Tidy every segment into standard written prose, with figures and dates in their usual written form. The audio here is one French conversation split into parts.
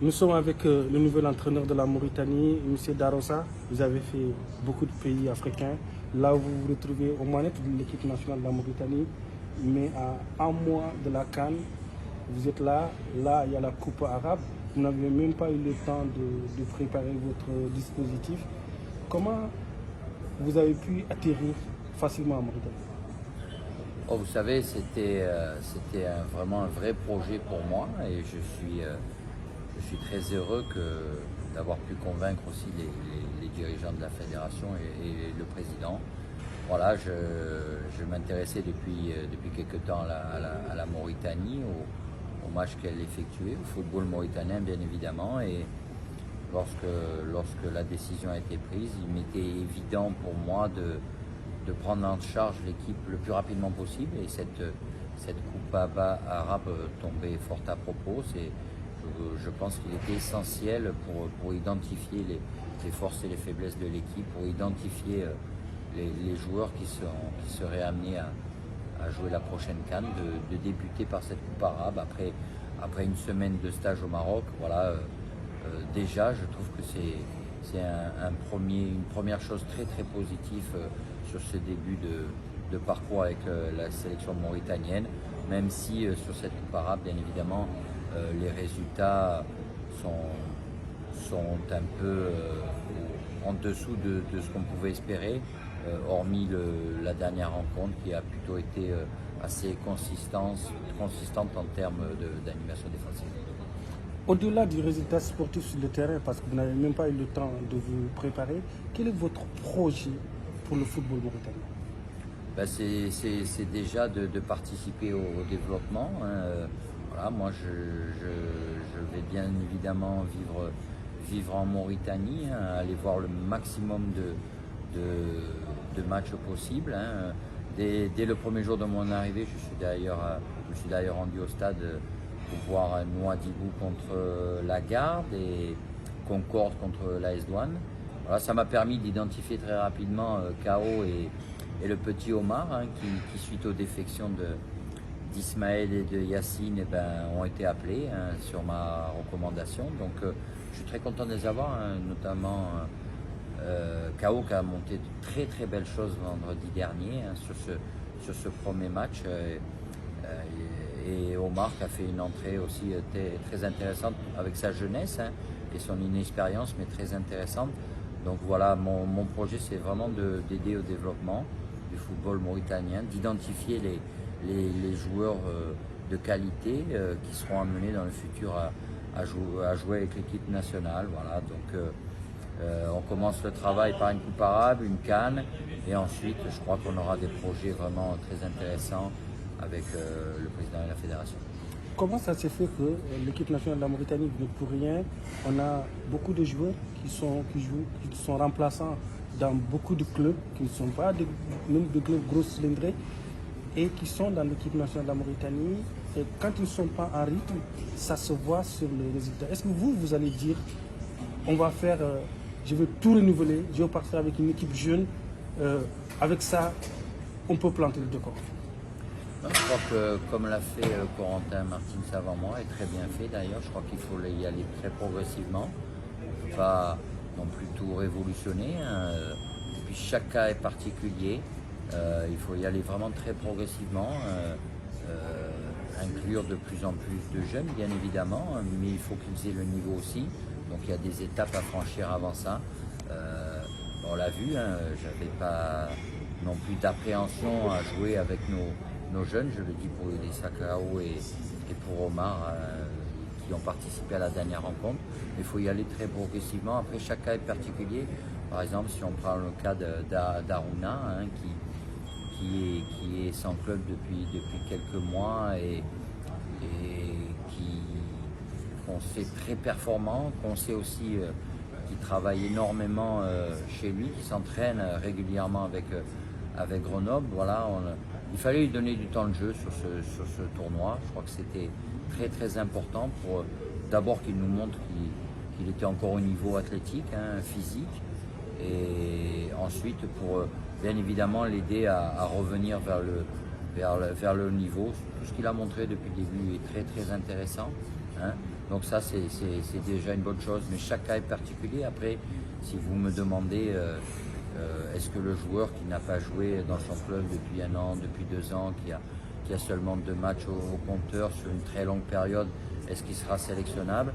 Nous sommes avec le nouvel entraîneur de la Mauritanie, M. Darossa. Vous avez fait beaucoup de pays africains. Là, vous vous retrouvez aux manettes de l'équipe nationale de la Mauritanie, mais à un mois de la CAN, vous êtes là. Là, il y a la Coupe arabe. Vous n'avez même pas eu le temps de préparer votre dispositif. Comment vous avez pu atterrir facilement en Mauritanie? Oh, vous savez, c'était vraiment un vrai projet pour moi et je suis très heureux d'avoir pu convaincre aussi les dirigeants de la fédération et le président. Voilà, je m'intéressais depuis quelque temps à la Mauritanie, au match qu'elle effectuait, au football mauritanien bien évidemment. Et lorsque la décision a été prise, il m'était évident pour moi de prendre en charge l'équipe le plus rapidement possible. Et cette Coupe arabe tombait fort à propos. Je pense qu'il était essentiel pour identifier les forces et les faiblesses de l'équipe, pour identifier les joueurs qui seraient amenés à jouer la prochaine CAN, de débuter par cette Coupe arabe après une semaine de stage au Maroc. Voilà, déjà, je trouve que c'est une première chose très très positive sur ce début de parcours avec la sélection mauritanienne, même si sur cette Coupe arabe, bien évidemment, les résultats sont un peu en dessous de ce qu'on pouvait espérer, hormis la dernière rencontre qui a plutôt été assez consistante en termes d'animation défensive. Au-delà du résultat sportif sur le terrain, parce que vous n'avez même pas eu le temps de vous préparer, quel est votre projet pour le football mauritanien? Ben c'est déjà de participer au développement. Hein. Voilà, moi, je vais bien évidemment vivre en Mauritanie, hein, aller voir le maximum de matchs possibles. Hein. Dès le premier jour de mon arrivée, je me suis d'ailleurs rendu au stade pour voir Nouadhibou contre la Garde et Concorde contre l'AS Douanes. Voilà, ça m'a permis d'identifier très rapidement K.O. et le petit Omar, hein, qui suite aux défections d'Ismaël et de Yacine, ont été appelés, hein, sur ma recommandation. Donc je suis très content de les avoir, hein, notamment K.O. qui a monté de très très belles choses vendredi dernier, hein, sur ce premier match. Et Omar qui a fait une entrée aussi très intéressante avec sa jeunesse, hein, et son inexpérience, mais très intéressante. Donc voilà, mon projet, c'est vraiment d'aider au développement du football mauritanien, d'identifier les joueurs de qualité qui seront amenés dans le futur à jouer avec l'équipe nationale. Voilà, donc on commence le travail par une Coupe arabe, une CAN, et ensuite je crois qu'on aura des projets vraiment très intéressants avec le président de la fédération. Comment ça s'est fait que l'équipe nationale de la Mauritanie venait pour rien? On a beaucoup de joueurs qui sont remplaçants dans beaucoup de clubs, qui ne sont pas même de clubs gros cylindrés, et qui sont dans l'équipe nationale de la Mauritanie. Et quand ils ne sont pas en rythme, ça se voit sur les résultats. Est-ce que vous allez dire, on va faire, je veux tout renouveler, je vais partir avec une équipe jeune, avec ça, on peut planter le décor? Je crois que, comme l'a fait Corentin Martins avant moi, et très bien fait d'ailleurs, je crois qu'il faut y aller très progressivement. On ne peut pas non plus tout révolutionner, hein. Et puis chaque cas est particulier. Il faut y aller vraiment très progressivement, inclure de plus en plus de jeunes, bien évidemment, mais il faut qu'ils aient le niveau aussi. Donc il y a des étapes à franchir avant ça. On l'a vu, hein, j'avais pas non plus d'appréhension à jouer avec nos jeunes, je le dis pour Idrissa K.O. et pour Omar, qui ont participé à la dernière rencontre. Il faut y aller très progressivement. Après, chaque cas est particulier. Par exemple, si on prend le cas d'Aruna, hein, qui est sans club depuis quelques mois et qu'on sait très performant, qu'on sait aussi qui travaille énormément chez lui, qui s'entraîne régulièrement avec Grenoble. Voilà, il fallait lui donner du temps de jeu sur ce tournoi. Je crois que c'était très très important pour d'abord qu'il nous montre qu'il était encore au niveau athlétique, hein, physique, et ensuite pour bien évidemment l'aider à revenir vers le niveau. Tout ce qu'il a montré depuis le début est très très intéressant, hein. Donc ça, c'est déjà une bonne chose. Mais chaque cas est particulier. Après, si vous me demandez, est-ce que le joueur qui n'a pas joué dans son club depuis 1 an, depuis 2 ans, qui a seulement 2 matchs au compteur sur une très longue période, est-ce qu'il sera sélectionnable?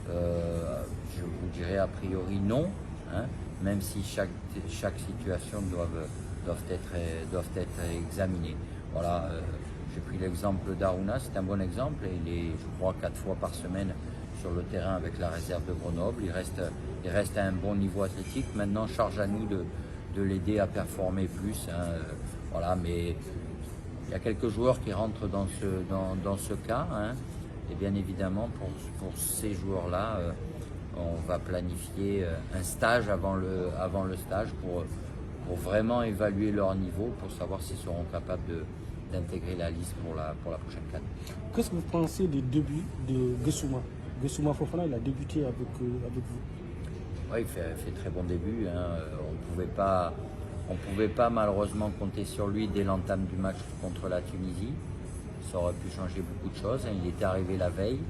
Je vous dirais a priori non, hein, même si chaque situation doivent être examinées. Voilà, j'ai pris l'exemple d'Aruna, c'est un bon exemple. Il est, je crois, 4 fois par semaine sur le terrain avec la réserve de Grenoble. Il reste à un bon niveau athlétique. Maintenant, charge à nous de l'aider à performer plus. Hein, voilà, mais il y a quelques joueurs qui rentrent dans ce cas. Hein, et bien évidemment, pour ces joueurs-là, on va planifier un stage avant le stage pour vraiment évaluer leur niveau, pour savoir s'ils seront capables d'intégrer la liste pour la prochaine CAN. Qu'est-ce que vous pensez des débuts de Guessouma? Guessouma Fofana, il a débuté avec vous. Oui, il fait très bon début. Hein. On pouvait pas malheureusement compter sur lui dès l'entame du match contre la Tunisie. Ça aurait pu changer beaucoup de choses. Il était arrivé la veille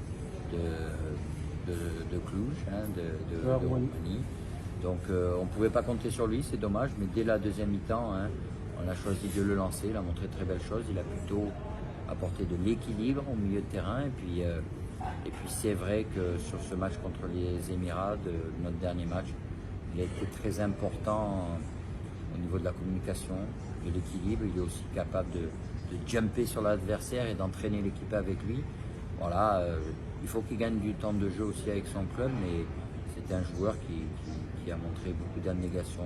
de Cluj, hein, de Roumanie. Donc on ne pouvait pas compter sur lui, c'est dommage. Mais dès la deuxième mi-temps, hein, on a choisi de le lancer. Il a montré de très belles choses. Il a plutôt apporté de l'équilibre au milieu de terrain. Et puis c'est vrai que sur ce match contre les Émirats, notre dernier match, il a été très important au niveau de la communication, de l'équilibre. Il est aussi capable de jumper sur l'adversaire et d'entraîner l'équipe avec lui. Voilà, il faut qu'il gagne du temps de jeu aussi avec son club, mais c'était un joueur qui a montré beaucoup d'abnégation.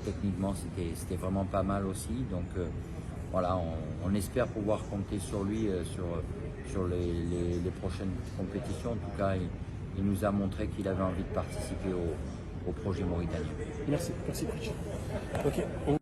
Techniquement, c'était vraiment pas mal aussi. Donc voilà, on espère pouvoir compter sur lui sur les prochaines compétitions. En tout cas, il nous a montré qu'il avait envie de participer au projet mauritanien. Merci, coach. Ok.